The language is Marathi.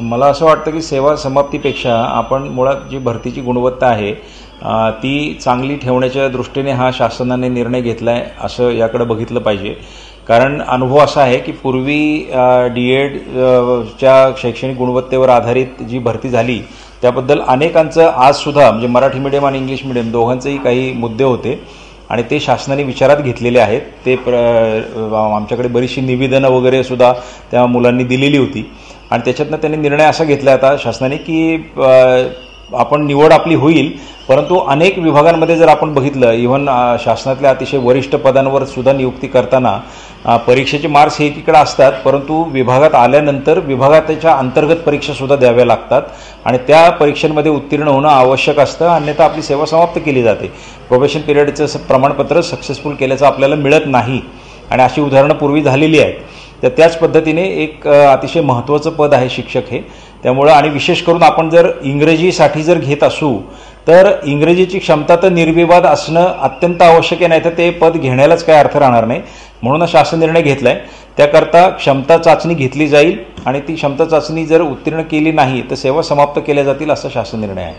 मला असं वाटतं की सेवा समाप्तीपेक्षा आपण मुळात जी भरतीची गुणवत्ता आहे ती चांगली ठेवण्याच्या दृष्टीने हा शासनाने निर्णय घेतला आहे असं याकडे बघितलं पाहिजे। कारण अनुभव असा आहे की पूर्वी डी.एडच्या शैक्षणिक गुणवत्तेवर आधारित जी भरती झाली त्याबद्दल अनेकांचं आजसुद्धा म्हणजे मराठी मीडियम आणि इंग्लिश मीडियम दोघांचेही काही मुद्दे होते आणि ते शासनाने विचारात घेतलेले आहेत। ते आमच्याकडे बरीचशी निवेदनं वगैरे सुद्धा त्या मुलांनी दिलेली होती आणि त्याच्यातनं त्यांनी निर्णय असा घेतला आता शासनाने की आपण निवड आपली होईल, परंतु अनेक विभागांमध्ये जर आपण बघितलं इव्हन शासनातल्या अतिशय वरिष्ठ पदांवर सुद्धा नियुक्ती करताना परीक्षेचे मार्क्स हे एकीकडे असतात, परंतु विभागात आल्यानंतर विभागाच्या अंतर्गत परीक्षासुद्धा द्याव्या लागतात आणि त्या परीक्षांमध्ये उत्तीर्ण होणं आवश्यक असतं, अन्यथा आपली सेवा समाप्त केली जाते। प्रोबेशन पिरियडचं प्रमाणपत्र सक्सेसफुल केल्याचं आपल्याला मिळत नाही आणि अशी उदाहरणं पूर्वी झालेली आहेत। तर त्याच पद्धतीने एक अतिशय महत्त्वाचं पद आहे शिक्षक हे। त्यामुळे आणि विशेष करून आपण जर इंग्रजीसाठी जर घेत असू तर इंग्रजीची क्षमता तर निर्विवाद असणं अत्यंत आवश्यक आहे, नाही तर ते पद घेण्यालाच काय अर्थ राहणार नाही। म्हणून शासन निर्णय घेतलाय त्याकरता क्षमता चाचणी घेतली जाईल आणि ती क्षमता चाचणी जर उत्तीर्ण केली नाही तर सेवा समाप्त केल्या जातील असा शासन निर्णय आहे।